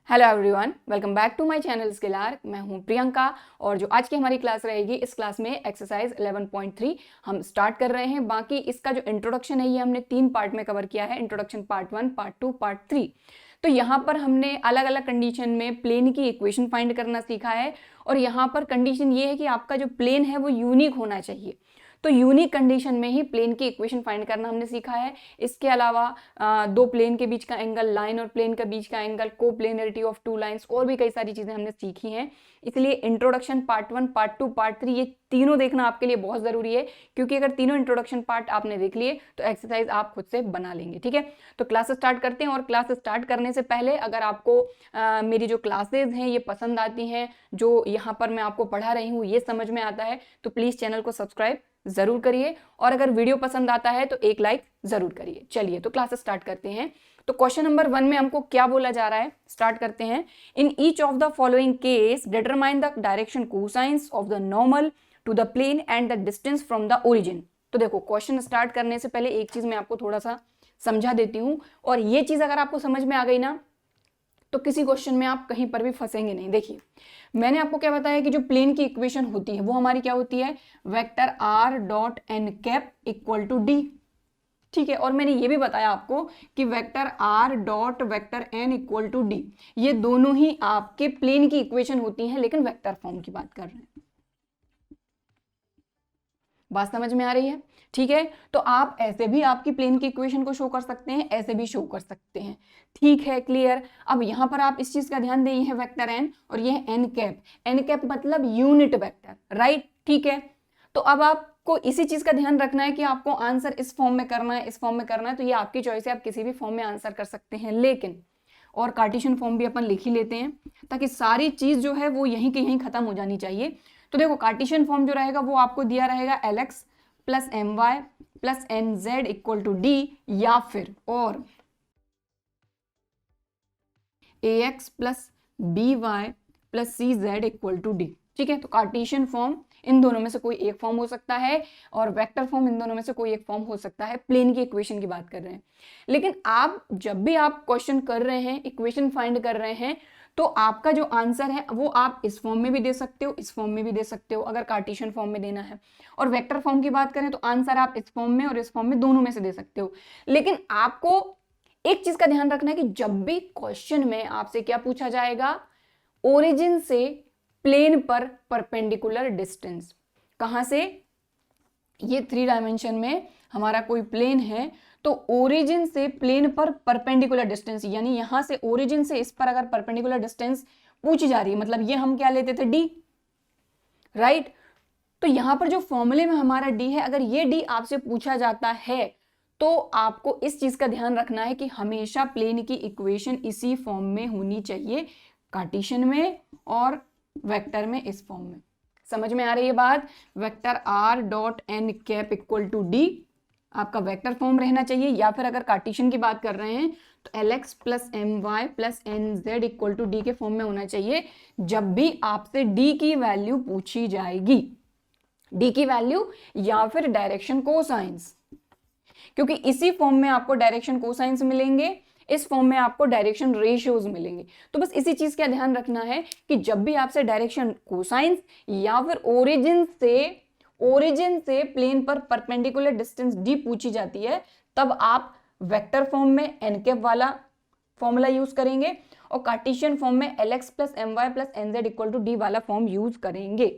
Hello everyone, welcome back to my channel Skill Arc. मैं हूं प्रियंका और जो आज की हमारी क्लास रहेगी, इस क्लास में एक्सरसाइज 11.3 हम स्टार्ट कर रहे हैं। बाकी इसका जो इंट्रोडक्शन है ये हमने 3 पार्ट में कवर किया है। Introduction part 1, part 2, part 3। तो यहाँ पर हमने अलग अलग कंडीशन में प्लेन की इक्वेशन फाइंड करना सीखा है और यहाँ पर कंडीशन ये है कि आपका जो प्लेन है वो यूनिक होना चाहिए। तो यूनिक कंडीशन में ही प्लेन की इक्वेशन फाइंड करना हमने सीखा है। इसके अलावा दो प्लेन के बीच का एंगल, लाइन और प्लेन के बीच का angle, coplanarity of two lines और भी कई सारी चीजें हमने सीखी हैं। इसलिए इंट्रोडक्शन पार्ट 1, पार्ट 2, पार्ट 3 ये तीनों देखना आपके लिए बहुत जरूरी है, क्योंकि अगर तीनों इंट्रोडक्शन पार्ट आपने देख लिए तो एक्सरसाइज आप खुद से बना लेंगे। ठीक है, तो क्लास स्टार्ट करते हैं। और क्लास स्टार्ट करने से पहले अगर आपको मेरी जो क्लासेज हैं ये पसंद आती हैं, जो यहाँ पर मैं आपको पढ़ा रही हूँ ये समझ में आता है, तो प्लीज चैनल को सब्सक्राइब जरूर करिए और अगर वीडियो पसंद आता है तो एक लाइक जरूर करिए। चलिए तो क्लास स्टार्ट करते हैं। तो क्वेश्चन नंबर 1 में हमको क्या बोला जा रहा है, स्टार्ट करते हैं। In each of the following case determine the direction cosines of the normal to the plane and the distance from the origin. तो देखो, क्वेश्चन स्टार्ट करने से पहले एक चीज मैं आपको थोड़ा सा समझा देती हूँ, और ये चीज अगर आपको समझ में आ गई ना तो किसी क्वेश्चन में आप कहीं पर भी फंसेंगे नहीं। देखिए, मैंने आपको क्या बताया कि जो प्लेन की इक्वेशन होती है वो हमारी क्या होती है, vector r dot n cap equal to d. ठीक है, और मैंने ये भी बताया आपको कि vector r dot vector n equal to d, ये दोनों ही आपके प्लेन की इक्वेशन होती हैं, लेकिन वेक्टर फॉर्म की बात कर रहे हैं। बात समझ में आ रही है? ठीक है, तो आप ऐसे भी आपकी प्लेन की इक्वेशन को शो कर सकते हैं, ऐसे भी शो कर सकते हैं। ठीक है, क्लियर। अब यहां पर आप इस चीज का ध्यान दें, ये है वेक्टर एन और ये है एन कैप। एन कैप मतलब यूनिट वेक्टर, राइट? ठीक है, तो अब आपको इसी चीज का ध्यान रखना है कि आपको आंसर इस फॉर्म में करना है, इस फॉर्म में करना है, तो ये आपकी चॉइस है, आप किसी भी फॉर्म में आंसर कर सकते हैं। लेकिन और कार्टेशियन फॉर्म भी अपन लिख ही लेते हैं ताकि सारी चीज जो है वो यहीं के यहीं खत्म हो जानी चाहिए। तो देखो, कार्टेशियन फॉर्म जो रहेगा वो आपको दिया रहेगा LX plus MY plus NZ equal to D, या फिर और AX plus BY plus CZ equal to D। ठीक है, तो कार्टेशियन फॉर्म इन दोनों में से कोई एक फॉर्म हो सकता है और वेक्टर फॉर्म इन दोनों में से कोई एक फॉर्म हो सकता है। प्लेन की इक्वेशन की बात कर रहे हैं, लेकिन आप जब भी आप क्वेश्चन कर रहे हैं, इक्वेशन फाइंड कर रहे हैं, तो आपका जो आंसर है वो आप इस फॉर्म में भी दे सकते हो, इस फॉर्म में भी दे सकते हो, अगर कार्टेशियन फॉर्म में देना है। और वेक्टर फॉर्म की बात करें तो आंसर आप इस फॉर्म में और इस फॉर्म में दोनों में से दे सकते हो। लेकिन आपको एक चीज का ध्यान रखना है कि जब भी क्वेश्चन में आपसे क्या पूछा जाएगा, ओरिजिन से प्लेन पर परपेंडिकुलर डिस्टेंस। कहां से? ये 3 डायमेंशन में हमारा कोई प्लेन है, तो ओरिजिन से प्लेन पर परपेंडिकुलर डिस्टेंस, यानी यहां से ओरिजिन से इस पर अगर परपेंडिकुलर डिस्टेंस पूछी जा रही है, मतलब ये हम क्या लेते थे, डी, राइट? तो यहां पर जो फॉर्मूले में हमारा डी है, अगर ये डी आपसे पूछा जाता है तो आपको इस चीज का ध्यान रखना है कि हमेशा प्लेन की इक्वेशन इसी फॉर्म में होनी चाहिए, कार्टेशियन में और वेक्टर में इस फॉर्म में। समझ में आ रही है बात? Vector r dot n cap equal to d आपका वेक्टर फॉर्म रहना चाहिए, या फिर अगर कार्टेशियन की बात कर रहे हैं तो LX plus MY plus NZ equal to D के फॉर्म में होना चाहिए जब भी आपसे डी की वैल्यू पूछी जाएगी। डी की वैल्यू या फिर डायरेक्शन कोसाइंस, क्योंकि इसी फॉर्म में आपको डायरेक्शन कोसाइंस मिलेंगे, इस फॉर्म में आपको डायरेक्शन रेशियोज मिलेंगे। तो बस इसी चीज का ध्यान रखना है कि जब भी आपसे डायरेक्शन कोसाइंस या फिर ओरिजिन से प्लेन पर परपेंडिकुलर डिस्टेंस डी पूछी जाती है, तब आप वेक्टर फॉर्म में एन कैप वाला फॉर्मूला यूज करेंगे और कार्टेशियन फॉर्म में LX plus MY plus NZ equal to d वाला फॉर्म यूज करेंगे।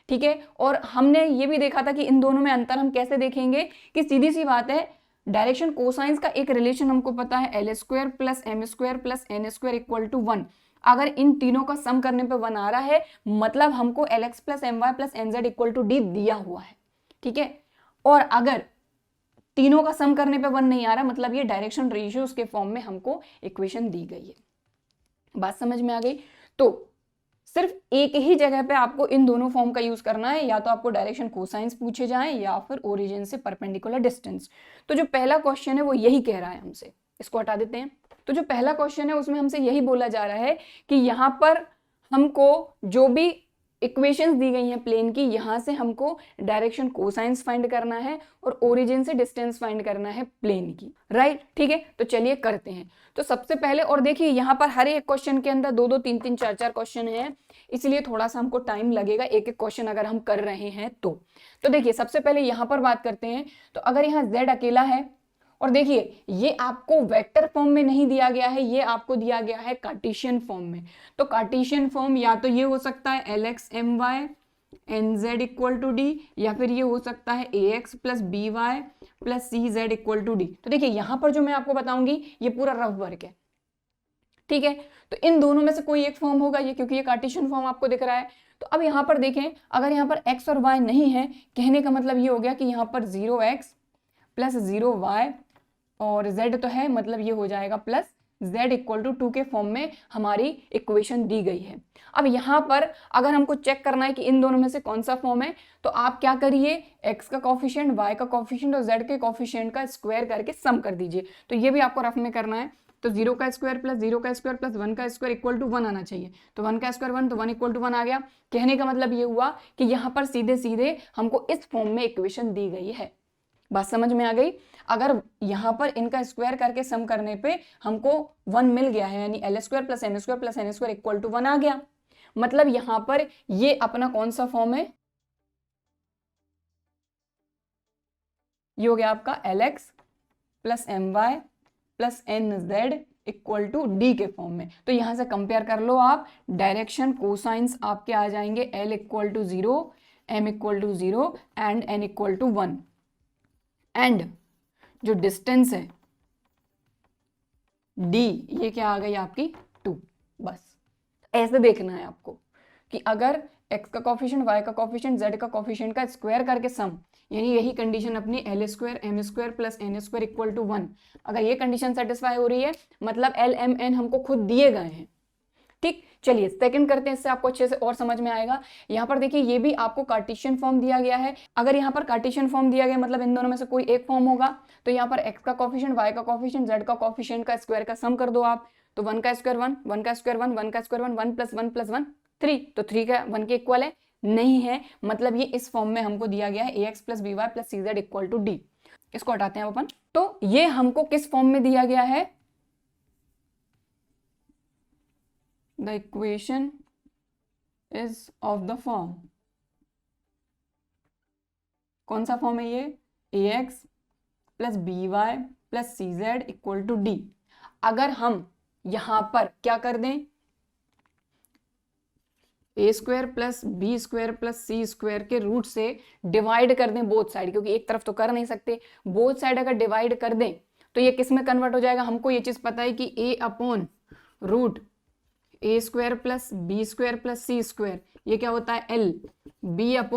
ठीक है, और हमने ये भी देखा था कि इन दोनों में अंतर हम कैसे देखेंगे, कि सीधी सी बात है, डायरेक्शन कोसाइंस का एक रिलेशन हमको पता है, L² plus M² plus N² equal to 1। अगर इन तीनों का सम करने पे 1 आ रहा है, मतलब हमको LX plus MY plus NZ equal to D दिया हुआ है। ठीक है, और अगर तीनों का सम करने पे 1 नहीं आ रहा, मतलब ये डायरेक्शन रेशियोज के फॉर्म में हमको इक्वेशन दी गई है। बात समझ में आ गई? तो सिर्फ एक ही जगह पे आपको इन दोनों फॉर्म का यूज करना है, या तो आपको डायरेक्शन कोसाइंस पूछे जाएं या फिर ओरिजिन से परपेंडिकुलर डिस्टेंस। तो जो पहला क्वेश्चन है वो यही कह रहा है हमसे, इसको हटा देते हैं। तो जो पहला क्वेश्चन है उसमें हमसे यही बोला जा रहा है कि यहाँ पर हमको जो भी इक्वेशंस दी गई हैं प्लेन की, यहां से हमको डायरेक्शन कोसाइंस फाइंड करना है और ओरिजिन से डिस्टेंस फाइंड करना है प्लेन की, राइट। ठीक है, तो चलिए करते हैं। तो सबसे पहले, और देखिए यहाँ पर हर एक क्वेश्चन के अंदर 2-2, 3-3, 4-4 क्वेश्चन है, इसलिए थोड़ा सा हमको टाइम लगेगा एक एक क्वेश्चन अगर हम कर रहे हैं तो देखिए सबसे पहले यहाँ पर बात करते हैं। तो अगर यहाँ z अकेला है, और देखिए ये आपको वेक्टर फॉर्म में नहीं दिया गया है, ये आपको दिया गया है कार्टेशियन फॉर्म में। तो कार्टेशियन फॉर्म या तो ये हो सकता है LX my nz = d, या फिर ये हो सकता है ax + by + cz = d। तो देखिए यहां पर जो मैं आपको बताऊंगी ये पूरा रफ वर्क है, ठीक है। तो इन दोनों में से कोई एक फॉर्म होगा ये, क्योंकि ये कार्टेशियन फॉर्म आपको दिख रहा है। तो अब यहाँ पर देखें, अगर यहाँ पर x और y नहीं है, कहने का मतलब ये हो गया कि यहाँ पर 0x + 0y और z तो है, मतलब ये हो जाएगा प्लस z = 2 के फॉर्म में हमारी इक्वेशन दी गई है। अब यहाँ पर अगर हमको चेक करना है कि इन दोनों में से कौन सा फॉर्म है, तो आप क्या करिए, x का कॉफिशिएंट, y का कॉफिशिएंट और z के कॉफिशिएंट का स्क्वायर करके सम कर दीजिए। तो ये भी आपको रफ में करना है। तो 0 का स्क्वायर + 0 का स्क्वायर + 1 का स्क्वायर = 1 आना चाहिए। तो 1 का स्क्वायर 1, तो 1 = 1 आ गया। कहने का मतलब ये हुआ कि यहाँ पर सीधे सीधे हमको इस फॉर्म में इक्वेशन दी गई है। बात समझ में आ गई। अगर यहाँ पर इनका स्क्वायर करके सम करने पे हमको 1 मिल गया है, यानी L² + M² + N² = 1 आ गया, मतलब यहाँ पर ये अपना कौन सा फॉर्म है, ये हो गया आपका LX + My + NZ = D के फॉर्म में। तो यहां से कंपेयर कर लो आप, डायरेक्शन कोसाइंस आपके आ जाएंगे L = 0, M = 0 and N = 1, and जो डिस्टेंस है D, ये क्या आ गई आपकी 2। बस ऐसे देखना है आपको कि अगर x का कॉफिशिएंट, y का कॉफिशिएंट, z का कॉफिशिएंट का स्क्वायर करके सम, यानी यही कंडीशन अपनी L² M² + N² = 1, अगर ये कंडीशन सेटिस्फाई हो रही है, मतलब L M N हमको खुद दिए गए हैं। ठीक, चलिए सेकंड करते हैं, इससे आपको अच्छे से और समझ में आएगा। यहाँ पर देखिए ये भी आपको कार्टेशियन फॉर्म दिया गया है। अगर यहाँ पर कार्टेशियन फॉर्म दिया गया मतलब इन दोनों में से कोई एक फॉर्म होगा। तो यहाँ पर x का कॉफिशिएंट, y का कॉफिशिएंट, z का कॉफिशिएंट का स्क्वायर का सम कर दो आप। तो 1 का स्क्वायर 1, 1 का स्क्वायर 1, 1 का स्क्वायर 1, 1 + 1 + 1 3। तो 3 का 1 के इक्वल है, नहीं है, मतलब ये इस फॉर्म में हमको दिया गया है ax + by + cz = d। इसको हटाते हैं अपन। तो ये हमको किस फॉर्म में दिया गया है, the equation is of the form, कौन सा फॉर्म है ये, ax + by + cz = d। अगर हम यहां पर क्या कर दें, a² + b² + c² के रूट से डिवाइड कर दें बोथ साइड, क्योंकि एक तरफ तो कर नहीं सकते, बोथ साइड अगर डिवाइड कर दें तो ये किस में कन्वर्ट हो जाएगा, हमको ये चीज पता है कि a/√a² + b² + c², ये क्या होता है L, b/√a² +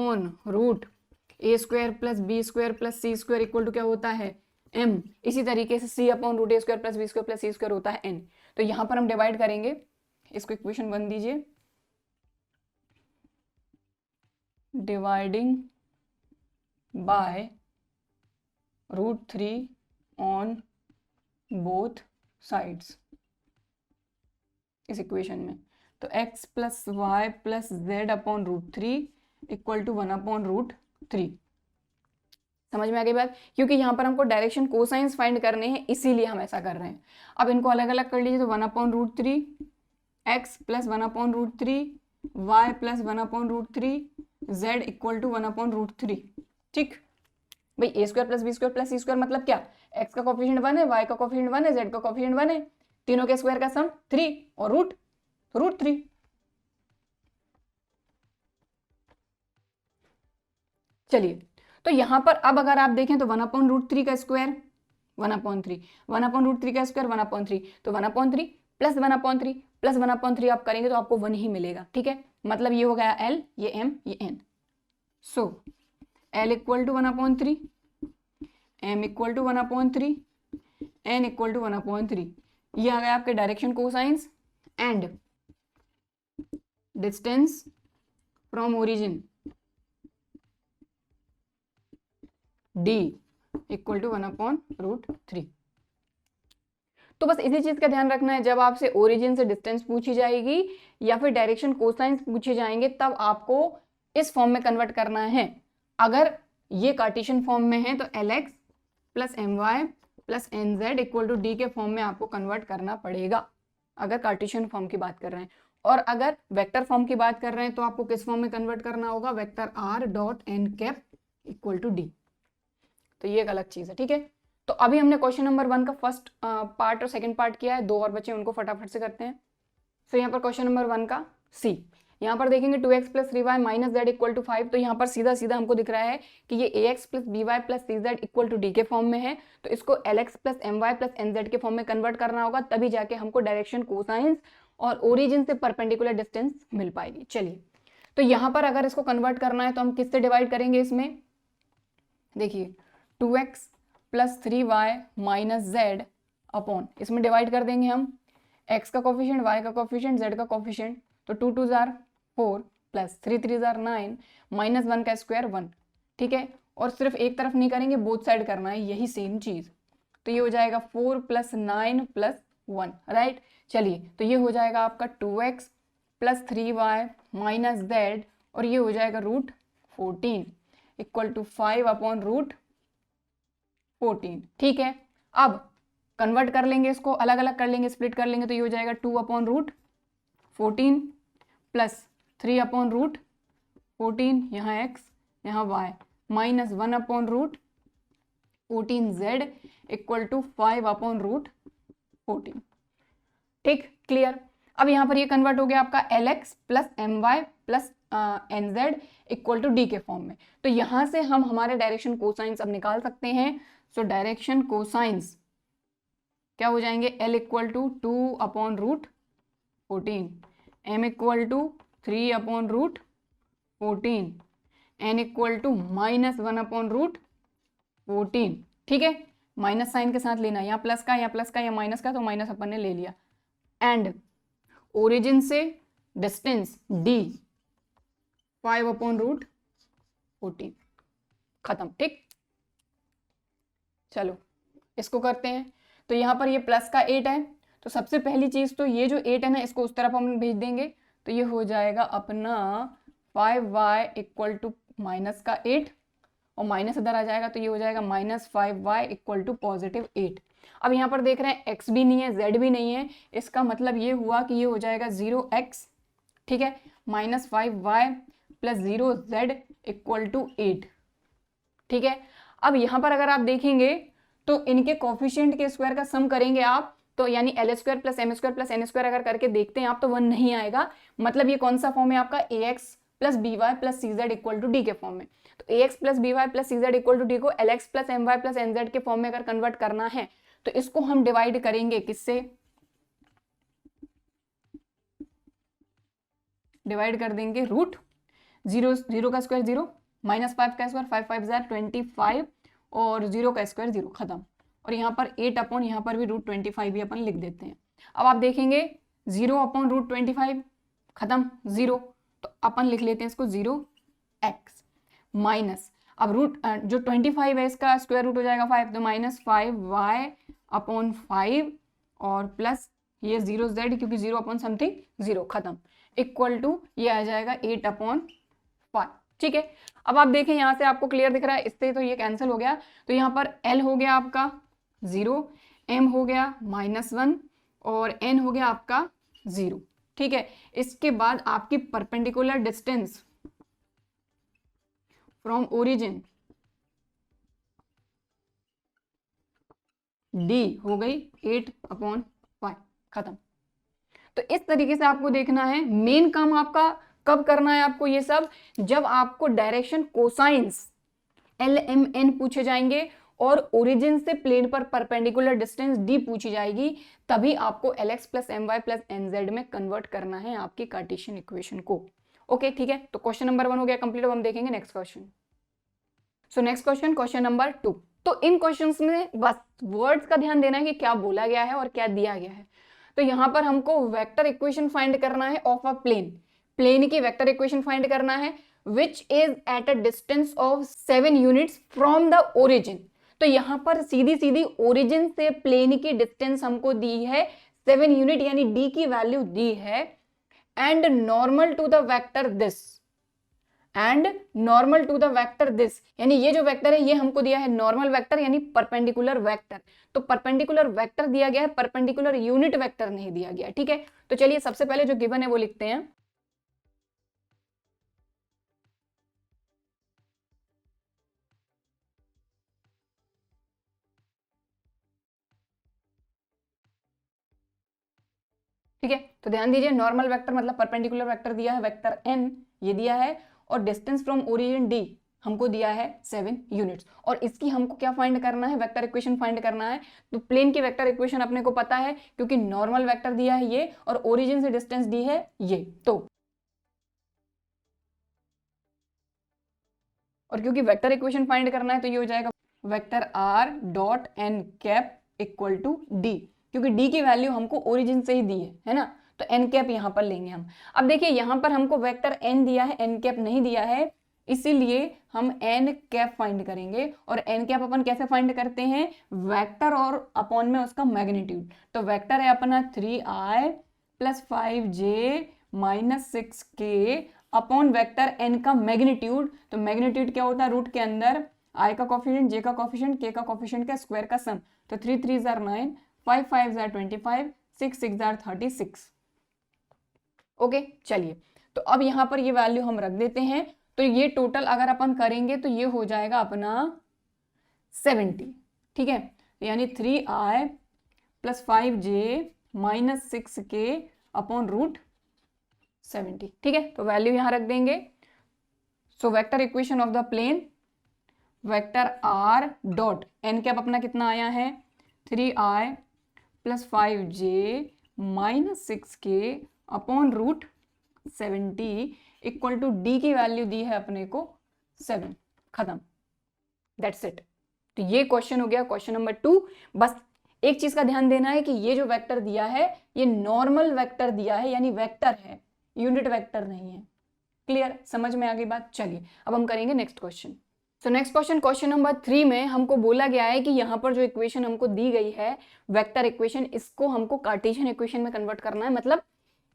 b² + c² = क्या होता है M, इसी तरीके से c/√a² + b² + c² होता है N। तो यहां पर हम डिवाइड करेंगे, इसको इक्वेशन 1 दीजिए, dividing by √3 on both sides इस इक्वेशन में। तो x + y + z/√3 = 1/√3। समझ में आ गई बात, क्योंकि यहाँ पर हमको डायरेक्शन कोसाइंस फाइंड करने हैं, इसीलिए हम ऐसा कर रहे हैं। अब इनको अलग अलग कर लीजिए। तो 1/√3 x + 1/√3 y + 1/√3 z = 1/√3। ठीक भाई, a² + b² + c² मतलब क्या, x का कॉफिशिएंट 1 है, y का कॉफिशिएंट 1 है, z का कॉफिशिएंट 1 है, तीनों के स्क्वायर का सम 3 और √3। चलिए, तो यहां पर अब अगर आप देखें तो 1/√3 का स्क्वायर 1/3, 1/√3 का स्क्वायर 1/3, तो 1/3 + 1/3 + 1/3 आप करेंगे तो आपको 1 ही मिलेगा। ठीक है, मतलब ये हो गया L, ये M, ये N। सो L = 1/3, M = 1/3, N = 1/3। ये आ गया आपके direction cosines and distance from origin D = 1/√3। तो बस इसी चीज का ध्यान रखना है, जब आपसे ओरिजिन से डिस्टेंस पूछी जाएगी या फिर डायरेक्शन कोसाइंस पूछे जाएंगे तब आपको इस फॉर्म में कन्वर्ट करना है। अगर ये कार्टेशियन फॉर्म में है तो Lx plus My plus Nz equal to D के फॉर्म में आपको कन्वर्ट करना पड़ेगा, अगर कार्टेशियन फॉर्म की बात कर रहे हैं। और अगर वेक्टर फॉर्म की बात कर रहे हैं तो आपको किस फॉर्म में कन्वर्ट करना होगा, vector r dot n cap equal to d. तो ये एक अलग चीज है, ठीक है। तो अभी हमने क्वेश्चन नंबर 1 का फर्स्ट पार्ट और सेकंड पार्ट किया है, 2 और बचे उनको फटाफट से करते हैं। तो यहाँ पर क्वेश्चन नंबर 1 का सी, यहाँ पर देखेंगे 2x plus 3y minus z equal to 5। तो यहाँ पर सीधा सीधा हमको दिख रहा है कि ये ax plus by plus cz equal to D के फॉर्म में है, तो इसको lx plus my plus nz के फॉर्म में कन्वर्ट करना होगा, तभी जाके हमको डायरेक्शन कोसाइंस और ओरिजिन से परपेंडिकुलर डिस्टेंस मिल पाएगी। चलिए, तो यहाँ पर अगर इसको कन्वर्ट करना है तो हम किससे डिवाइड करेंगे, इसमें देखिए 2x plus 3y minus Z upon, इसमें डिवाइड कर देंगे हम x का कोफिशिएंट, y का कोफिशिएंट, z का कोफिशिएंट। तो 2 2 जार 4 प्लस 3 3 जार 9 माइनस 1 का स्क्वायर 1, ठीक है। और सिर्फ एक तरफ नहीं करेंगे, बोथ साइड करना है, यही सेम चीज। तो ये हो जाएगा 4 प्लस 9 प्लस 1, राइट। चलिए, तो ये हो जाएगा आपका 2x plus 3y minus Z, और ये हो जाएगा root 14 equal to 5 upon root 14, ठीक है। अब कन्वर्ट कर लेंगे, इसको अलग अलग कर लेंगे, स्प्लिट कर लेंगे, तो ये हो जाएगा 2 upon root 14 plus 3 upon root 14, यहाँ x यहाँ y minus 1 upon root 14z equal to 5 upon root 14, ठीक, क्लियर। अब यहाँ पर ये कन्वर्ट हो गया आपका Lx plus My plus Nz equal to D के फॉर्म में। तो यहाँ से हम हमारे डायरेक्शन कोसाइंस अब निकाल सकते हैं। सो डायरेक्शन कोसाइंस क्या हो जाएंगे, L equal to 2 upon root 14, M equal to 3 upon root 14, N equal to minus 1 upon root 14, ठीक है। माइनस साइन के साथ लेना, यहाँ प्लस का, यहाँ प्लस का, यहाँ माइनस का, तो माइनस अपन ने ले लिया। एंड ओरिजिन से डिस्टेंस D 5 अपॉन रूट 14, खत्म, ठीक। चलो इसको करते हैं। तो यहाँ पर ये प्लस का 8 है, तो सबसे पहली चीज तो ये जो 8 है ना, इसको उस तरफ हम भेज देंगे, तो ये हो जाएगा अपना 5y इक्वल टू माइनस का 8, और माइनस इधर आ जाएगा, तो ये हो जाएगा minus 5y equal to positive 8। अब यहाँ पर देख रहे हैं x भी नहीं है, z भी नहीं है, इसका मतलब ये हुआ कि ये हो जाएगा 0x, ठीक है, minus 5y plus 0z equal to 8, ठीक है। अब यहाँ पर अगर आप देखेंगे तो इनके कोफिशिएंट के स्क्वायर का सम करेंगे आप, तो यानी L square plus M square plus N square अगर करके देखते हैं आप, तो 1 नहीं आएगा। मतलब ये कौन सा फॉर्म है आपका, ax plus by plus cz equal to D के फॉर्म में। तो ax plus by plus cz equal to D को Lx plus my plus nz के फॉर्म में अगर कन्वर्ट करना है तो इसको हम डिवाइड करेंगे किससे, डिवाइड कर देंगे रूट 0 0 का स्क्वायर 0 माइनस 5 का स्क्वायर 5 5 जार 25 और 0 का स्क्वायर 0, खत्म। और यहाँ पर 8 अपॉन, यहाँ पर भी रूट 25 भी अपन लिख देते हैं। अब आप देखेंगे 0 अपॉन रूट 25, खत्म 0, तो अपन लिख लेते हैं इसको 0x माइनस, अब रूट जो 25 है इसका स्क्वायर रूट हो जाएगा 5, तो माइनस 5y अपॉन 5 और प्लस ये 0z, क्योंकि 0 अपॉन समथिंग 0, खत्म, इक्वल टू ये आ जाएगा 8 अपॉन 5, ठीक है। अब आप देखें यहाँ से आपको क्लियर दिख रहा है, इससे तो ये कैंसिल हो गया, तो यहाँ पर L हो गया आपका 0, M हो गया -1 और N हो गया आपका 0, ठीक है। इसके बाद आपकी perpendicular distance from origin D हो गई 8 अपॉन 5, खत्म। तो इस तरीके से आपको देखना है। मेन काम आपका कब करना है आपको ये सब, जब आपको डायरेक्शन कोसाइंस LMN पूछे जाएंगे और ओरिजिन से प्लेन पर परपेंडिकुलर डिस्टेंस D पूछी जाएगी, तभी आपको Lx plus My plus Nz में कन्वर्ट करना है आपकी कार्टेशियन इक्वेशन को। ओके, ठीक है। तो क्वेश्चन नंबर 1 हो गया कंप्लीट। अब हम देखेंगे next question. So next question number 2। तो इन क्वेश्चंस में बस वर्ड्स का ध्यान देना है कि क्या बोला गया है और क्या दिया गया है। तो यहाँ पर हमको वेक्टर इक्वेशन फाइंड करना है ऑफ अ प्लेन, प्लेन की वेक्टर इक्वेशन फाइंड करना है which is at a distance of 7 units from the origin. तो यहाँ पर सीधी सीधी ओरिजिन से प्लेन की डिस्टेंस हमको दी है 7 यूनिट, यानी डी की वैल्यू दी है, and normal to the vector this, and normal to the vector this, यानी ये जो वेक्टर है ये हमको दिया है नॉर्मल वेक्टर यानी परपेंडिकुलर वेक्टर। तो परपेंडिकुलर वेक्टर दिया गया है, परपेंडिकुलर यूनिट वेक्टर नहीं दिया गया। ठीक है, तो चलिए सबसे पहले जो गिवन है वो लिखते हैं। ठीक है, तो ध्यान दीजिए, नॉर्मल वेक्टर मतलब परपेंडिकुलर वेक्टर दिया है वेक्टर n, ये दिया है, और डिस्टेंस फ्रॉम ओरिजिन d हमको दिया है 7 यूनिट्स, और इसकी हमको क्या फाइंड करना है, वेक्टर इक्वेशन फाइंड करना है। तो प्लेन की वेक्टर इक्वेशन अपने को पता है, क्योंकि नॉर्मल वेक्टर दिया है ये और ओरिजिन से डिस्टेंस दी है ये, तो और क्योंकि वेक्टर इक्वेशन फाइंड करना है तो ये हो जाएगा vector r dot n cap equal to d, क्योंकि d की वैल्यू हमको ओरिजिन से ही दी है ना, तो n कैप यहां पर लेंगे हम। अब देखिए यहां पर हमको वेक्टर n दिया है, n कैप नहीं दिया है, इसीलिए हम n कैप फाइंड करेंगे। और n कैप अपन कैसे फाइंड करते हैं, वेक्टर और अपॉन में उसका मैग्नीट्यूड। तो वेक्टर है अपना 3i plus 5j minus 6k upon vector n का मैग्नीट्यूड। तो मैग्नीट्यूड क्या होता है, रूट के अंदर i का कोफिशिएंट, j का कोफिशिएंट, k का कोफिशिएंट का स्क्वायर का सम। तो 3 3 जार 9, 5 5 जार 25, 6 6 जार 36। ओके, चलिए तो अब यहां पर ये वैल्यू हम रख देते हैं। तो ये टोटल अगर अपन करेंगे तो ये हो जाएगा अपना 70। ठीक है, यानी 3i plus 5j minus 6k upon root 70। ठीक है, तो वैल्यू यहां रख देंगे। So vector equation of the plane vector r dot n cap अपना कितना आया है, 3i plus 5j minus 6k upon root 70 equal to d की वैल्यू दी है अपने को 7। खत्म, दैट्स इट। तो ये क्वेश्चन हो गया क्वेश्चन नंबर 2। बस एक चीज का ध्यान देना है कि ये जो वेक्टर दिया है ये नॉर्मल वेक्टर दिया है, यानी वेक्टर है, यूनिट वेक्टर नहीं है। क्लियर, समझ में आ गई बात। चलिए अब हम करेंगे नेक्स्ट क्वेश्चन। तो नेक्स्ट क्वेश्चन, क्वेश्चन नंबर 3 में हमको बोला गया है कि यहाँ पर जो इक्वेशन हमको दी गई है वेक्टर इक्वेशन, इसको हमको कार्टेशियन इक्वेशन में कन्वर्ट करना है, मतलब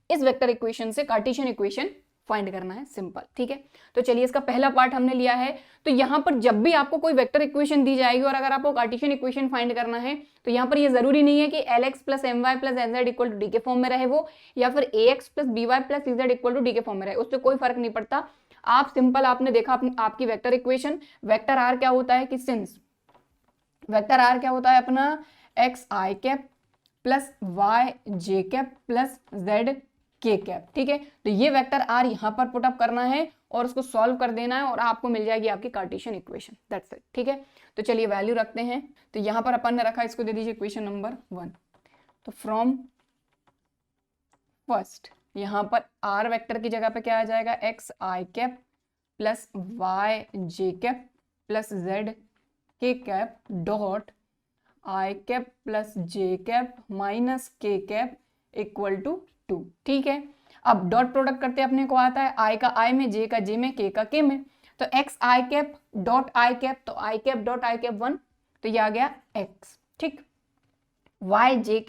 इस वेक्टर इक्वेशन से कार्टेशियन इक्वेशन फाइंड करना है, सिंपल। ठीक है, तो चलिए इसका पहला पार्ट हमने लिया है। तो यहाँ पर जब भी आपको कोई वेक्टर इक्वेशन दी जाएगी और अगर आपको कार्टेशियन इक्वेशन फाइंड करना है तो यहाँ पर ये जरूरी नहीं है कि lx plus my plus nz equal to D के फॉर्म में रहे वो, या फिर ax plus by plus cz equal to D के फॉर्म में रहे, उससे कोई फर्क नहीं पड़ता। आप सिंपल, आपने देखा आपकी वेक्टर इक्वेशन, वेक्टर आर क्या होता है कि सिंस वेक्टर आर क्या होता है अपना एक्स आई कैप प्लस वाई जे कैप प्लस जेड के कैप। ठीक है, तो ये वेक्टर आर यहाँ पर पुट अप करना है और उसको सॉल्व कर देना है और आपको मिल जाएगी आपकी कार्टेशियन इक्वेशन, दैट्स इट। ठीक है, तो चलिए वैल्यू रखते हैं। तो यहाँ पर अपन ने रखा, इसको दे दीजिए इक्वेशन नंबर 1। तो फ्रॉम फर्स्ट यहाँ पर आर वेक्टर की जगह पे क्या आ जाएगा, एक्स आई कैप प्लस वाई जे कैप प्लस जेड के cap dot I cap plus J cap minus के कैप इक्वल टू 2। ठीक है, अब डॉट प्रोडक्ट करते अपने को आता है आई का आई में, जे का जे में, के का के में। तो x I cap dot I cap, तो आई कैप डॉट आई कैप 1, तो ये आ गया एक्स। ठीक, वाई जे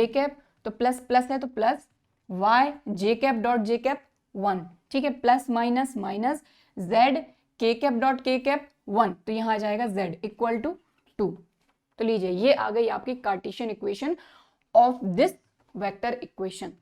कैप तो प्लस प्लस है तो प्लस वाई जे कैप डॉट जे कैप 1। ठीक है, प्लस माइनस माइनस जेड के कैप डॉट के कैप 1, तो यहां आ जाएगा जेड इक्वल टू 2। तो लीजिए ये आ गई आपकी Cartesian equation of this vector equation.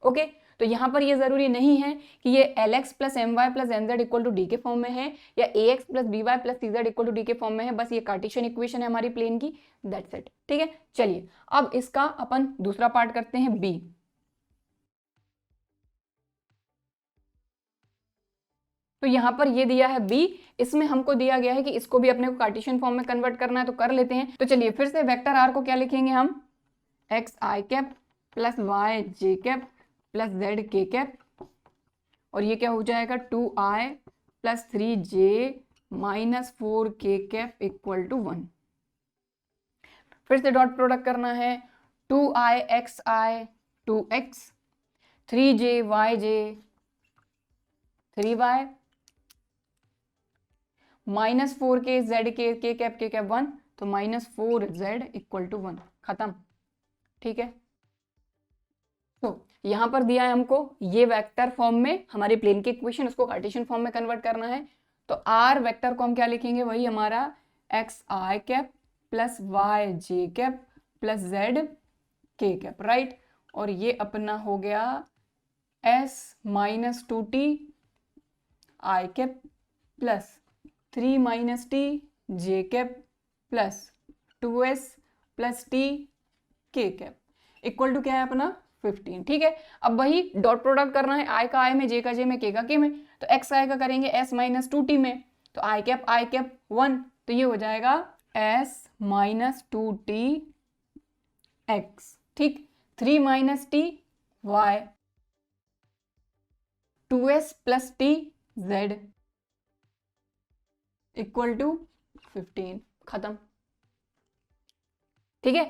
Okay, तो यहां पर ये जरूरी नहीं है कि ये lx plus my plus nz equal to D के फॉर्म में है या ax plus by plus cz equal to D के फॉर्म में है, बस ये कार्टेशियन इक्वेशन है हमारी प्लेन की, दैट्स इट। ठीक है, चलिए अब इसका अपन दूसरा पार्ट करते हैं, b। तो यहां पर ये दिया है b, इसमें हमको दिया गया है कि इसको भी अपने को कार्टेशियन फॉर्म में कन्वर्ट करना है, तो कर लेते हैं। तो चलिए फिर से वेक्टर r को क्या लिखेंगे हम, एक्स आई कैप प्लस वाई जे कैप प्लस जेड के कैप, और ये क्या हो जाएगा 2i plus 3j minus 4k cap equal to 1। फिर से डॉट प्रोडक्ट करना है, 2i x i 2x, 3j y j 3y -4k z k कैप 1, तो -4z इक्वल टू 1, खत्म। ठीक है, तो यहां पर दिया है हमको ये वेक्टर फॉर्म में हमारे प्लेन के इक्वेशन, उसको कार्टेशियन फॉर्म में कन्वर्ट करना है। तो आर वेक्टर को हम क्या लिखेंगे, वही हमारा एक्स आई कैप प्लस वाई जे कैप प्लस जेड के कैप, राइट। और ये अपना हो गया s minus 2t I cap plus 3 minus T J cap plus 2s plus T K cap equal to क्या है अपना 15। ठीक है, अब वही डॉट प्रोडक्ट करना है, आई का आई में, जे का जे में, के का के में। तो एक्स आई का करेंगे s माइनस 2t में, तो आई कैप 1, तो ये हो जाएगा s माइनस 2t एक्स, ठीक। 3 minus t y, 2s plus t z equal to 15, खत्म। ठीक है,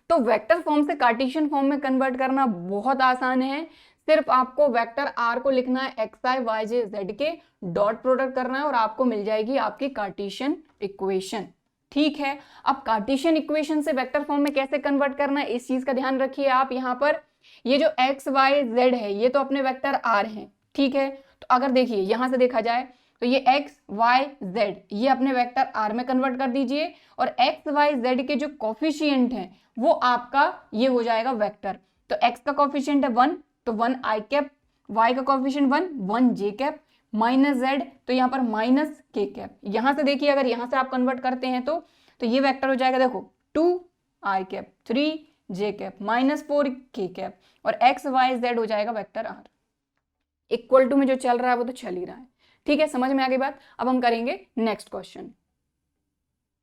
तो वेक्टर फॉर्म से कार्टेशियन फॉर्म में कन्वर्ट करना बहुत आसान है। सिर्फ आपको वेक्टर आर को लिखना है एक्स आई वाई जे जेड के, डॉट प्रोडक्ट करना है और आपको मिल जाएगी आपकी कार्टेशियन इक्वेशन। ठीक है, अब कार्टेशियन इक्वेशन से वेक्टर फॉर्म में कैसे कन्वर्ट करना है, इस चीज का ध्यान रखिए आप। यहाँ पर ये जो एक्स वाई जेड है ये तो अपने वेक्टर आर हैं, ठीक है। तो अगर देखिए यहां से देखा जाए तो ये एक्स वाई जेड ये अपने वेक्टर आर में कन्वर्ट कर दीजिए, और एक्स वाई जेड के जो कॉफिशिएंट हैं वो आपका ये हो जाएगा वेक्टर। तो एक्स का कॉफिशिएंट है 1, तो 1 आई कैप, वाई का कॉफिशिएंट 1 जे कैप, माइनस जेड तो यहाँ पर माइनस के कैप। यहां से देखिए अगर यहां से आप कन्वर्ट करते हैं तो ये वेक्टर हो जाएगा, देखो 2 आई कैप 3 जे कैप -4 के कैप, और एक्स वाई जेड हो जाएगा वेक्टर आर। इक्वल टू में जो चल रहा है वो तो चल ही रहा है। ठीक है, समझ में आ गई बात। अब हम करेंगे next question.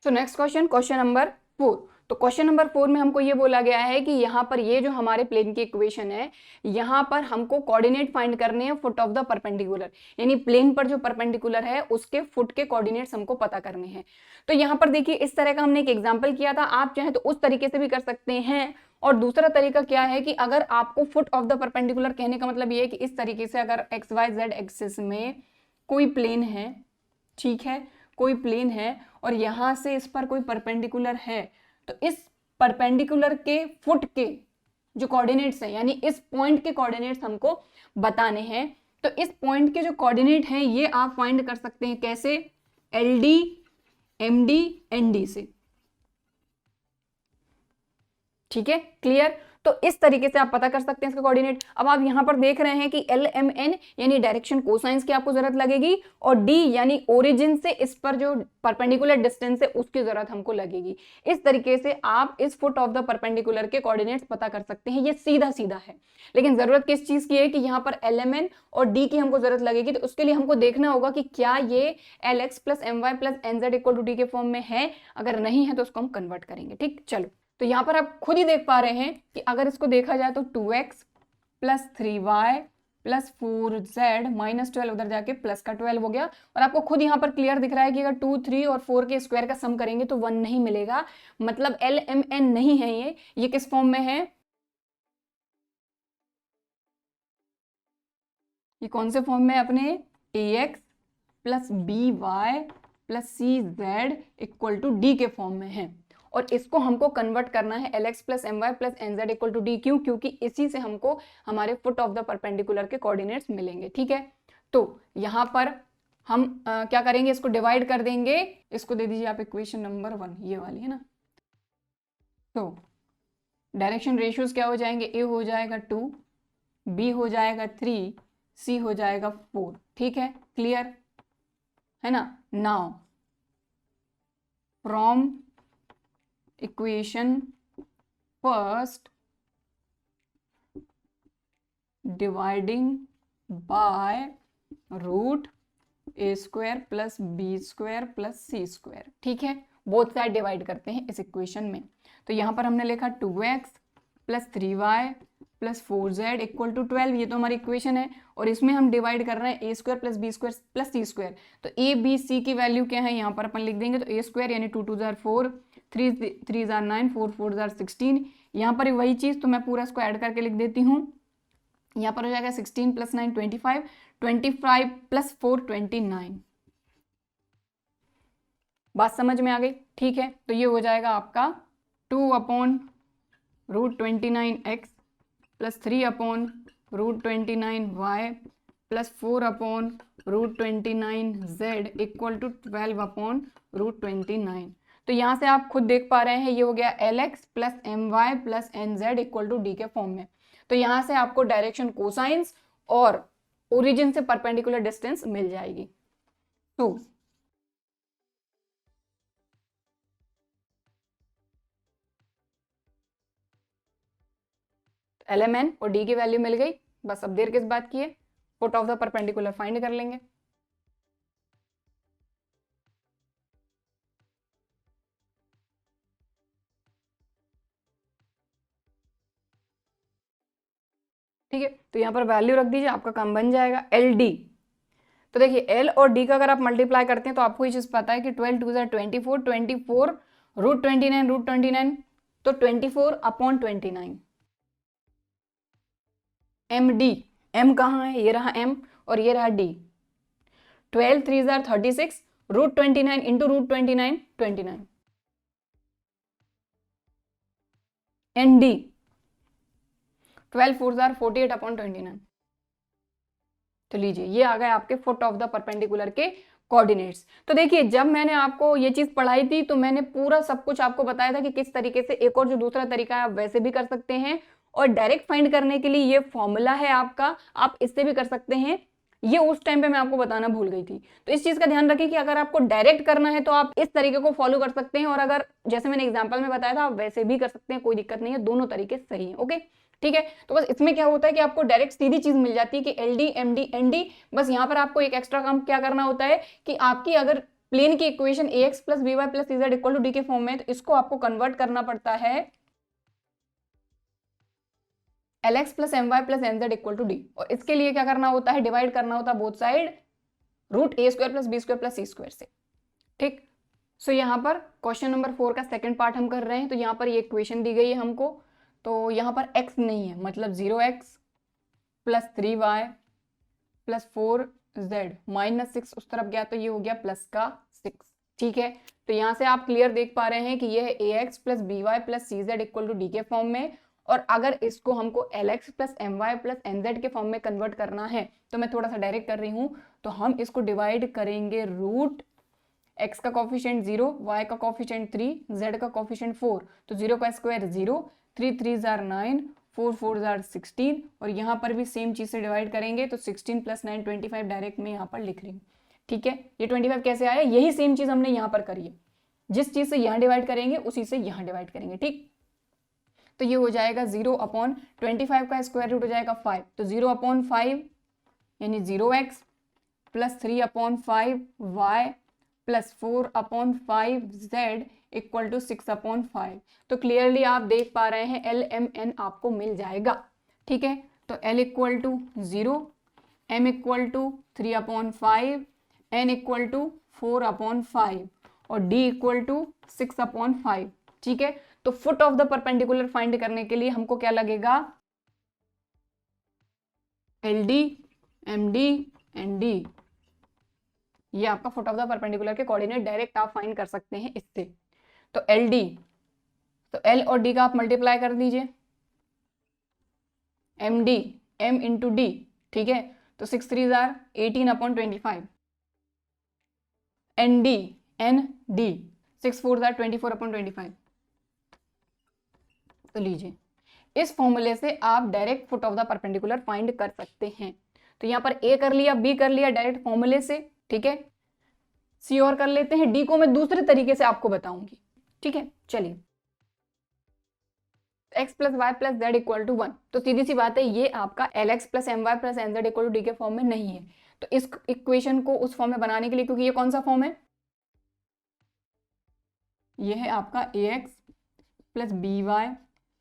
So next question number 4। तो क्वेश्चन नंबर 4 में हमको ये बोला गया है कि यहाँ पर ये जो हमारे प्लेन की इक्वेशन है, यहाँ पर हमको कोऑर्डिनेट फाइंड करने हैं फुट ऑफ द परपेंडिकुलर, यानी प्लेन पर जो परपेंडिकुलर है उसके फुट के कोऑर्डिनेट्स हमको पता करने हैं। तो यहाँ पर देखिए इस तरह का हमने एक एग्जाम्पल किया था, आप चाहे तो उस तरीके से भी कर सकते हैं। और दूसरा तरीका क्या है कि अगर आपको फुट ऑफ द परपेंडिकुलर कहने का मतलब ये है कि इस तरीके से अगर एक्स वाई जेड एक्सिस में कोई प्लेन है, ठीक है, कोई प्लेन है और यहां से इस पर कोई परपेंडिकुलर है, तो इस परपेंडिकुलर के फुट के जो कोऑर्डिनेट्स हैं, यानी इस पॉइंट के कोऑर्डिनेट्स हमको बताने हैं। तो इस पॉइंट के जो कोऑर्डिनेट हैं ये आप फाइंड कर सकते हैं कैसे, L D M D N D से। ठीक है, क्लियर। तो इस तरीके से आप पता कर सकते हैं इसका कोऑर्डिनेट। अब आप यहां पर देख रहे हैं कि एल एम एन यानी डायरेक्शन कोसाइंस की आपको जरूरत लगेगी, और डी यानी ओरिजिन से इस पर जो परपेंडिकुलर डिस्टेंस है उसकी जरूरत हमको लगेगी। इस तरीके से आप इस फुट ऑफ द परपेंडिकुलर के कोऑर्डिनेट्स पता कर सकते हैं। ये सीधा सीधा है, लेकिन जरूरत किस चीज की है कि यहाँ पर एल एम एन और डी की हमको जरूरत लगेगी। तो उसके लिए हमको देखना होगा कि क्या ये L x plus M y plus N z equal to D के फॉर्म में है। अगर नहीं है तो उसको हम कन्वर्ट करेंगे। ठीक, चलो। तो यहां पर आप खुद ही देख पा रहे हैं कि अगर इसको देखा जाए तो 2x plus 3y plus 4z minus 12 उधर जाके प्लस का 12 हो गया। और आपको खुद यहां पर क्लियर दिख रहा है कि अगर 2, 3 और 4 के स्क्वायर का सम करेंगे तो 1 नहीं मिलेगा, मतलब एल एम एन नहीं है। ये किस फॉर्म में है, ये कौन से फॉर्म में अपने ax plus B y plus C z equal to D के फॉर्म में है। और इसको हमको कन्वर्ट करना है L x plus M y plus N z equal to D. क्यों? क्योंकि इसी से हमको हमारे फुट ऑफ द परपेंडिकुलर के कोऑर्डिनेट्स मिलेंगे। ठीक है, तो यहां पर हम क्या करेंगे, इसको डिवाइड कर देंगे। इसको दे दीजिए आप इक्वेशन नंबर 1, ये वाली है ना। तो डायरेक्शन रेशियोज क्या हो जाएंगे, ए हो जाएगा 2, बी हो जाएगा 3, सी हो जाएगा 4। ठीक है, क्लियर है ना। Now from equation first dividing by root a square plus B square plus C square. ठीक है, बोथ साइड डिवाइड करते हैं इस इक्वेशन में। तो यहां पर हमने लिखा 2x plus 3y plus 4z equal to 12, ये तो हमारी इक्वेशन है। और इसमें हम डिवाइड कर रहे हैं A square plus B square plus C square. तो ए बी सी की वैल्यू क्या है यहाँ पर अपन लिख देंगे। तो ए स्क्वायर यानी 2 2 जार 4, 3 3 जार 9, 4 4 जार 16। यहाँ पर वही चीज़, तो मैं पूरा इसको ऐड करके लिख देती हूँ। यहाँ पर हो जाएगा 16 प्लस 9 25, 25 प्लस 4 29। बात समझ में आ गई? ठीक है, तो ये हो जाएगा आपका 2/√29x plus 3/√29y plus 4/√29z equal to 12/√29। तो यहाँ से आप खुद देख पा रहे हैं, ये हो गया Lx plus My plus Nz equal to D के फॉर्म में। तो यहाँ से आपको डायरेक्शन कोसाइंस और ओरिजिन से परपेंडिकुलर डिस्टेंस मिल जाएगी। तो LMN और D की वैल्यू मिल गई, बस अब देर किस बात की है, foot of the perpendicular find कर लेंगे। ठीक है, तो यहाँ पर वैल्यू रख दीजिए, आपका काम बन जाएगा LD। तो देखिए L और D का अगर आप मल्टीप्लाई करते हैं तो आपको ये चीज पता है कि 12 2 24, 24 √29 तो 24/29। MD, M कहाँ है, ये रहा M और ये रहा D। 12 3 36, √29 इंटू √29 29। ND 12 4 48/29। तो लीजिए ये आ गए आपके फुट ऑफ द परपेंडिकुलर के कोऑर्डिनेट्स। तो देखिए जब मैंने आपको ये चीज पढ़ाई थी तो मैंने पूरा सब कुछ आपको बताया था कि किस तरीके से, एक और जो दूसरा तरीका है आप वैसे भी कर सकते हैं, और डायरेक्ट फाइंड करने के लिए ये फॉर्मूला है आपका, आप इससे भी कर सकते हैं। ये उस टाइम पे मैं आपको बताना भूल गई थी, तो इस चीज का ध्यान रखिए कि अगर आपको डायरेक्ट करना है तो आप इस तरीके को फॉलो कर सकते हैं, और अगर जैसे मैंने एग्जांपल में बताया था आप वैसे भी कर सकते हैं, कोई दिक्कत नहीं है, दोनों तरीके सही है। ओके ठीक है, तो बस इसमें क्या होता है कि आपको डायरेक्ट सीधी चीज मिल जाती है कि LD MD ND। बस यहाँ पर आपको एक एक्स्ट्रा काम क्या करना होता है कि आपकी अगर प्लेन की equation AX plus BY plus CZ equal to D के फॉर्म में, तो इसको आपको कन्वर्ट करना पड़ता है LX plus MY plus NZ equal to D, और इसके लिए क्या करना होता है, डिवाइड करना होता है both side √A² plus B² plus C² से। ठीक, सो यहाँ पर क्वेश्चन नंबर 4 का सेकंड पार्ट हम कर रहे हैं। तो यहाँ पर ये इक्वेशन दी गई है हमको, तो यहाँ पर x नहीं है, मतलब 0x plus 3y plus 4z minus 6 उस तरफ गया तो ये हो गया प्लस का 6। ठीक है, तो यहाँ से आप क्लियर देख पा रहे हैं कि ये है AX plus BY plus CZ equal to D के फॉर्म में, और अगर इसको हमको LX plus MY plus NZ के फॉर्म में कन्वर्ट करना है तो मैं थोड़ा सा डायरेक्ट कर रही हूँ, तो हम इसको डिवाइड करेंगे रूट x का कॉफिशिएंट 0, y का कॉफिशिएंट 3, z का कॉफिशिएंट 4, तो 0 का स्क्वायर 0, 3 3 9, 4 4 16, और यहाँ पर भी सेम चीज से डिवाइड करेंगे तो 16 प्लस 9 25 डायरेक्ट में यहाँ पर लिख रही हूँ। ठीक है, ये 25 कैसे आया, यही सेम चीज हमने यहाँ पर करी है, जिस चीज से यहाँ डिवाइड करेंगे उसी से यहाँ डिवाइड करेंगे। ठीक, तो ये हो जाएगा 0/25 का स्क्वायर रूट हो जाएगा 5, तो 0/5 यानी 0x plus 3/5y plus 4/5z equal to 6/5। तो क्लियरली आप देख पा रहे हैं LMN आपको मिल जाएगा। ठीक है, तो L equal to 0, M equal to 3/5, N equal to 4/5 और D इक्वल टू 6/5। ठीक है, तो foot of the perpendicular find करने के लिए हमको क्या लगेगा, LD MD ND, ये आपका फुट ऑफ द परपेंडिकुलर के कोऑर्डिनेट डायरेक्ट आप फाइंड कर सकते हैं इससे। तो LD, तो L और D का आप मल्टीप्लाई कर दीजिए, MD M इंटू D। ठीक है, तो 6 3 18/25, ND ND 6 4 24/25। तो लीजिए इस फॉर्मूले से आप direct foot of the perpendicular find कर सकते हैं। तो यहाँ पर A कर लिया, B कर लिया डायरेक्ट फॉर्मूले से। ठीक है, C और कर लेते हैं, D को मैं दूसरे तरीके से आपको बताऊंगी। ठीक है, चलिए x plus y plus z equal to 1, तो सीधी सी बात है ये आपका LX plus MY plus NZ equal to D के फॉर्म में नहीं है। तो इस इक्वेशन को उस फॉर्म में बनाने के लिए, क्योंकि ये कौन सा फॉर्म है, ये है आपका AX plus BY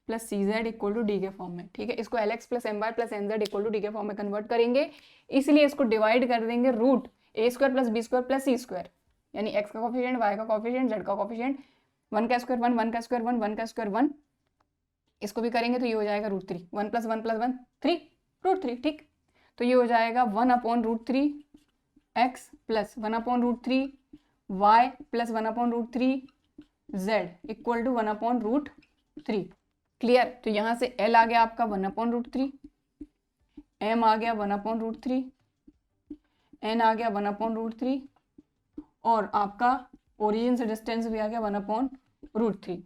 plus CZ equal to D के फॉर्म में। ठीक है, इसको LX plus MY plus NZ equal to D के फॉर्म में कन्वर्ट करेंगे, इसलिए इसको डिवाइड कर देंगे root A² plus B² plus C², यानी x का कॉफिशिएंट, y का कॉफिशिएंट, z का कॉफिशिएंट, 1 का स्क्वायर 1, 1 का स्क्वायर 1, 1 का स्क्वायर 1, इसको भी करेंगे तो ये हो जाएगा √3, 1 प्लस 1 प्लस 1 3, √3। ठीक, तो ये हो जाएगा 1/√3 x plus 1/√3 y plus 1/√3 z equal to 1/√3। Clear? तो यहां से l आ गया आपका 1/√3, m आ गया 1/√3, n आ गया 1/√3 और आपका ओरिजिन से डिस्टेंस भी आ गया 1/√3।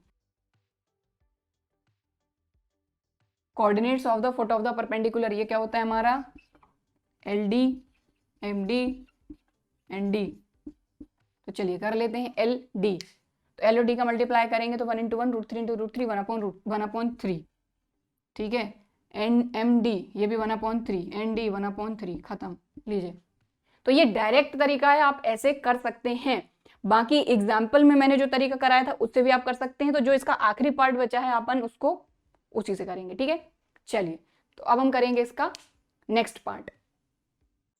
Coordinates of the foot of the perpendicular, ये क्या होता है हमारा LD, MD एंड D। तो चलिए कर लेते हैं LD। तो L और D का मल्टीप्लाई करेंगे तो 1 × 1 √3 × √3 1/3। ठीक है, MD ये भी 1/3, ND 1/3, खत्म। लीजिए, तो ये डायरेक्ट तरीका है, आप ऐसे कर सकते हैं। बाकी एग्जाम्पल में मैंने जो तरीका कराया था उससे भी आप कर सकते हैं। तो जो इसका आखिरी पार्ट बचा है अपन उसको उसी से करेंगे। ठीक है, चलिए तो अब हम करेंगे इसका नेक्स्ट पार्ट।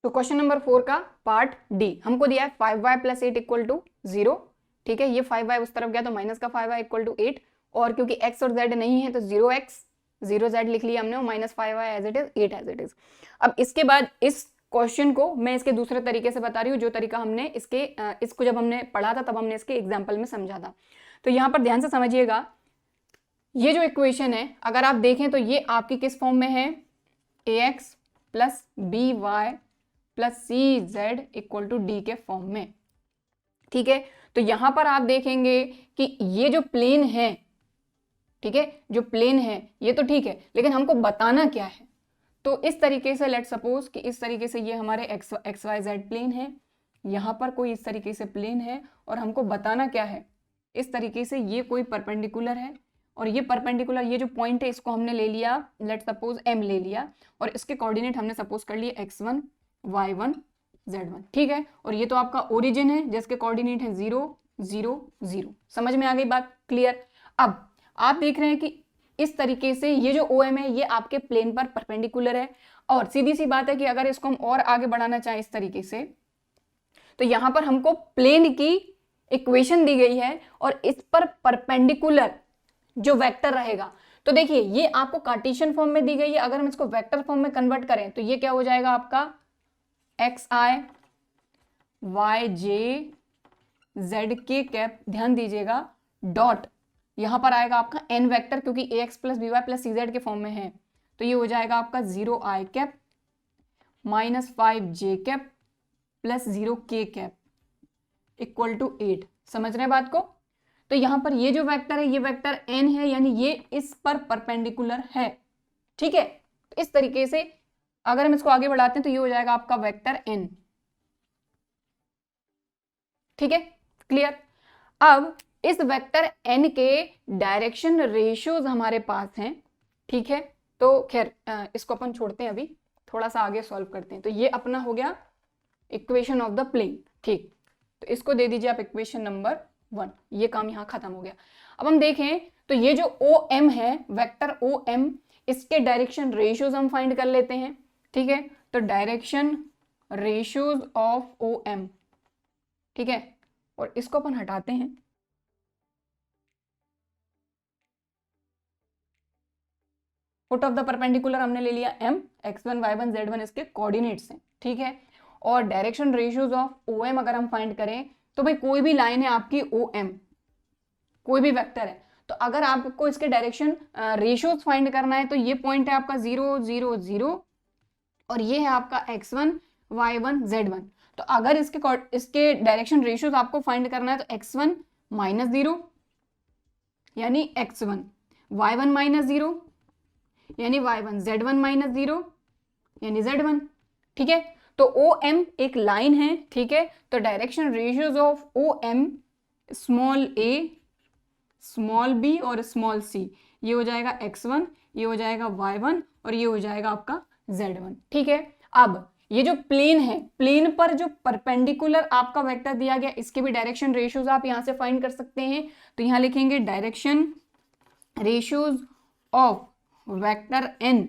तो क्वेश्चन नंबर 4 का पार्ट डी हमको दिया है 5y + 8 = 0। ठीक है, ये 5y उस तरफ गया तो माइनस का 5y = 8, और क्योंकि x और z नहीं है तो 0x 0z लिख लिया हमने, और -5y as it is 8 as it is. अब इसके बाद इस क्वेश्चन को मैं इसके दूसरे तरीके से बता रही हूँ, जो तरीका हमने इसको जब हमने पढ़ा था तब हमने इसके एग्जाम्पल में समझा था। तो यहाँ पर ध्यान से समझिएगा, ये जो इक्वेशन है अगर आप देखें तो ये आपकी किस फॉर्म में है, ax + by + cz = d के फॉर्म में। ठीक है, तो यहां पर आप देखेंगे कि ये जो प्लेन है, ठीक है, जो प्लेन है ये तो ठीक है, लेकिन हमको बताना क्या है। तो इस तरीके से लेट सपोज कि इस तरीके से ये हमारे XYZ प्लेन है, यहां पर कोई इस तरीके से प्लेन है, और हमको बताना क्या है, इस तरीके से ये कोई परपेंडिकुलर है, और ये परपेंडिकुलर ये जो पॉइंट है इसको हमने ले लिया, लेट सपोज M ले लिया, और इसके कोऑर्डिनेट हमने सपोज कर लिए x1 y1 z1। ठीक है, और ये तो आपका ओरिजिन है जिसके कोऑर्डिनेट है 0 0 0। समझ में आ गई बात? क्लियर? अब आप देख रहे हैं कि इस तरीके से ये जो OM है ये आपके प्लेन पर परपेंडिकुलर है, और सीधी सी बात है कि अगर इसको हम और आगे बढ़ाना चाहें इस तरीके से, तो यहां पर हमको प्लेन की इक्वेशन दी गई है और इस पर परपेंडिकुलर जो वेक्टर रहेगा, तो देखिए ये आपको कार्टेशियन फॉर्म में दी गई है। अगर हम इसको वेक्टर फॉर्म में कन्वर्ट करें तो ये क्या हो जाएगा आपका xi yj zk, ध्यान दीजिएगा, डॉट यहां पर आएगा आपका n वेक्टर, क्योंकि ax + by + cz के फॉर्म में है, तो ये हो जाएगा आपका 0i - 5j + 0k = 8। समझ रहे हैं बात को? तो यहां पर ये जो वेक्टर है ये वेक्टर n है, यानी ये इस पर परपेंडिकुलर है। ठीक है, तो इस तरीके से अगर हम इसको आगे बढ़ाते हैं तो ये हो जाएगा आपका वेक्टर n। ठीक है, क्लियर? अब इस वेक्टर n के डायरेक्शन रेशियोज हमारे पास हैं। ठीक है, तो खैर इसको अपन छोड़ते हैं, अभी थोड़ा सा आगे सॉल्व करते हैं। तो ये अपना हो गया इक्वेशन ऑफ द प्लेन। ठीक, तो इसको दे दीजिए आप इक्वेशन नंबर 1, ये काम यहाँ खत्म हो गया। अब हम देखें तो ये जो OM है, वेक्टर OM, इसके डायरेक्शन रेशियोज हम फाइंड कर लेते हैं। ठीक है, तो डायरेक्शन रेशियोज ऑफ OM, ठीक है, और इसको अपन हटाते हैं। फुट ऑफ द परपेंडिकुलर हमने ले लिया M, x1 y1 z1 इसके कोऑर्डिनेट्स हैं। ठीक है, और डायरेक्शन रेशियोज ऑफ OM अगर हम फाइंड करें तो भाई कोई भी लाइन है आपकी OM, कोई भी वेक्टर है, तो अगर आपको इसके डायरेक्शन रेशियोज फाइंड करना है तो ये पॉइंट है आपका 0 0 0, और ये है आपका x1 y1 z1। तो अगर इसके डायरेक्शन रेशियोज आपको फाइंड करना है तो x1 -0 यानी x1, y1 -0 यानी y1, z1 -0 यानी z1। ठीक है, तो OM एक लाइन है। ठीक है, तो direction ratios of OM small a, small b और स्मॉल c, ये हो जाएगा x1, ये हो जाएगा y1 और ये हो जाएगा आपका z1। ठीक है, अब ये जो प्लेन है, प्लेन पर जो परपेंडिकुलर आपका वेक्टर दिया गया, इसके भी डायरेक्शन रेशियोज आप यहां से फाइंड कर सकते हैं। तो यहां लिखेंगे direction ratios of vector n।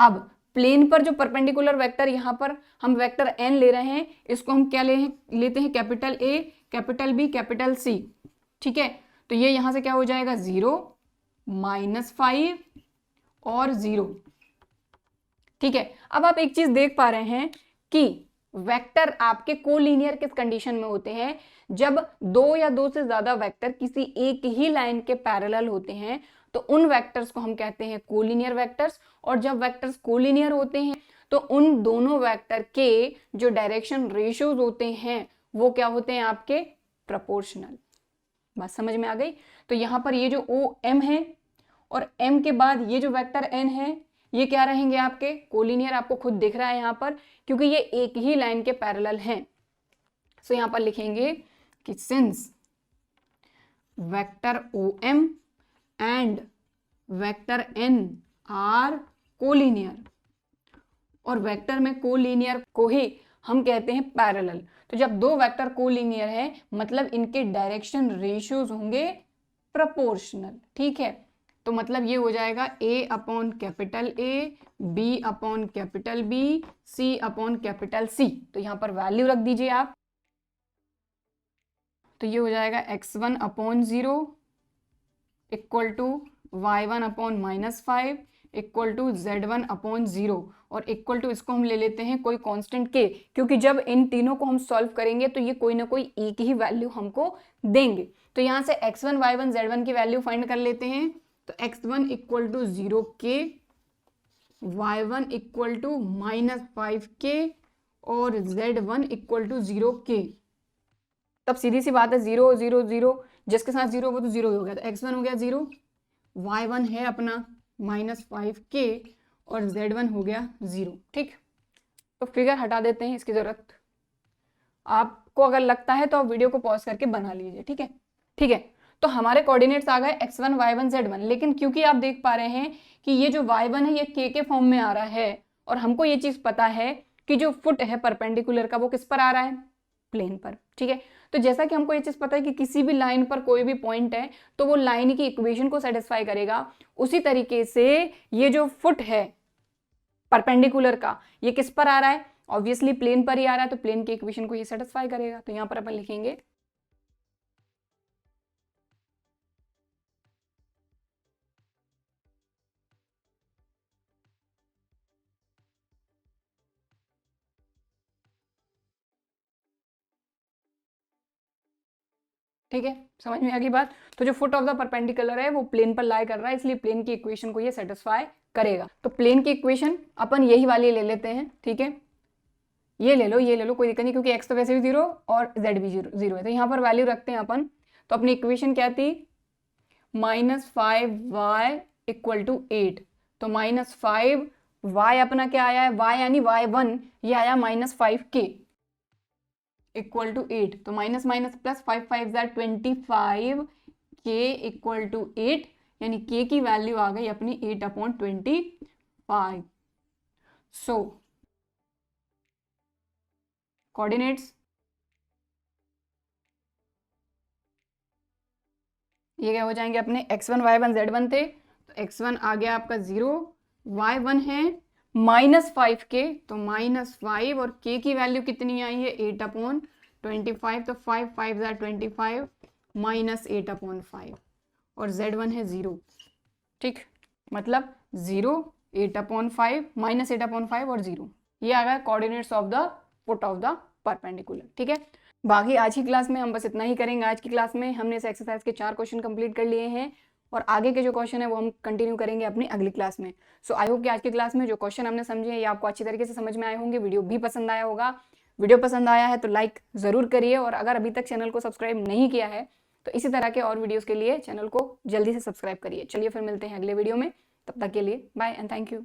अब प्लेन पर जो परपेंडिकुलर वेक्टर, यहां पर हम वेक्टर n ले रहे हैं, इसको हम क्या लेते हैं, capital A, capital B, capital C। ठीक है, तो ये यहां से क्या हो जाएगा 0 -5 और 0। ठीक है, अब आप एक चीज देख पा रहे हैं कि वेक्टर आपके कोलिनियर किस कंडीशन में होते हैं, जब दो या दो से ज्यादा वेक्टर किसी एक ही लाइन के पैरेलल होते हैं तो उन वेक्टर्स को हम कहते हैं कोलिनियर वेक्टर्स। और जब वेक्टर्स कोलिनियर होते हैं तो उन दोनों वेक्टर के जो डायरेक्शन रेशियोज होते हैं वो क्या होते हैं, आपके प्रोपोर्शनल। बात समझ में आ गई। तो यहां पर ये जो ओ एम है और m के बाद ये जो वेक्टर n है ये क्या रहेंगे, आपके कोलिनियर। आपको खुद दिख रहा है यहाँ पर, क्योंकि ये एक ही लाइन के पैरेलल हैं। सो यहाँ पर लिखेंगे कि since vector O M and vector n are collinear, और वेक्टर में कोलिनियर को ही हम कहते हैं पैरेलल। तो जब दो वेक्टर कोलिनियर है मतलब इनके डायरेक्शन रेशियोज होंगे प्रोपोर्शनल। ठीक है, तो मतलब ये हो जाएगा a upon capital A, b upon capital B, c upon capital C। तो यहां पर वैल्यू रख दीजिए आप। तो ये हो जाएगा x1 upon 0 equal to y1 upon -5 equal to z1 upon 0, और इक्वल टू इसको हम ले लेते हैं कोई कांस्टेंट k, क्योंकि जब इन तीनों को हम सॉल्व करेंगे तो ये कोई ना कोई एक ही वैल्यू हमको देंगे। तो यहाँ से x1 y1 z1 की वैल्यू फाइंड कर लेते हैं। तो x1 equal to 0k, y1 equal to -5k और z1 इक्वल टू 0k। तब सीधी सी बात है 0 0 0, जिसके साथ 0 वो तो 0 हो गया। तो x1 हो गया 0, y1 है अपना -5k और z1 हो गया 0। ठीक, तो फिगर हटा देते हैं, इसकी जरूरत आपको अगर लगता है तो आप वीडियो को पॉज करके बना लीजिए। ठीक है, ठीक है। तो हमारे कोऑर्डिनेट्स आ गए x1 y1 z1, लेकिन क्योंकि आप देख पा रहे हैं कि ये जो y1 है ये k के फॉर्म में आ रहा है, और हमको ये चीज पता है कि जो फुट है परपेंडिकुलर का वो किस पर आ रहा है, प्लेन पर। ठीक है, तो जैसा कि हमको ये चीज पता है कि किसी भी लाइन पर कोई भी पॉइंट है तो वो लाइन की इक्वेशन को सेटिस्फाई करेगा, उसी तरीके से ये जो फुट है परपेंडिकुलर का ये किस पर आ रहा है, ऑब्वियसली प्लेन पर ही आ रहा है, तो प्लेन की इक्वेशन को ये सेटिस्फाई करेगा। तो यहाँ पर अपन लिखेंगे ठीक है, समझ में आ गई बात। तो जो फुट ऑफ द परपेंडिकुलर है वो प्लेन पर लाई कर रहा है, इसलिए प्लेन की इक्वेशन को ये सेटिस्फाई करेगा। तो प्लेन की इक्वेशन अपन यही वाली ले लेते हैं। ठीक है, ये ले लो, ये ले लो, कोई दिक्कत नहीं, क्योंकि x तो वैसे भी 0 और z भी 0 है। तो यहाँ पर वैल्यू रखते हैं अपन। तो अपनी इक्वेशन क्या थी, -5y इक्वल टू 8। तो -5y अपना क्या आया है, y यानी y1 ये आया -5k इक्वल टू 8। तो minus minus plus 5 5 25 k equal to 8, यानी k की वैल्यू आ गई अपनी 8/25। सो कोऑर्डिनेट्स ये क्या हो जाएंगे अपने, x1 y1 z1 थे, तो x1 आ गया आपका 0, y1 है -5k, तो -5 और k की वैल्यू कितनी आई है 8/25। तो 5 5 25 -8/5 और z1 है 0। ठीक, मतलब 0 8/5 -8/5 और 0, ये आ गया coordinates of the foot of the perpendicular. ठीक है, बाकी आज की क्लास में हम बस इतना ही करेंगे। आज की क्लास में हमने इस एक्सरसाइज के 4 क्वेश्चन कंप्लीट कर लिए हैं, और आगे के जो क्वेश्चन है वो हम कंटिन्यू करेंगे अपनी अगली क्लास में। सो आई होप कि आज की क्लास में जो क्वेश्चन हमने समझे हैं ये आपको अच्छी तरीके से समझ में आए होंगे, वीडियो भी पसंद आया होगा। वीडियो पसंद आया है तो लाइक ज़रूर करिए, और अगर अभी तक चैनल को सब्सक्राइब नहीं किया है तो इसी तरह के और वीडियोज़ के लिए चैनल को जल्दी से सब्सक्राइब करिए। चलिए फिर मिलते हैं अगले वीडियो में, तब तक के लिए बाय एंड थैंक यू।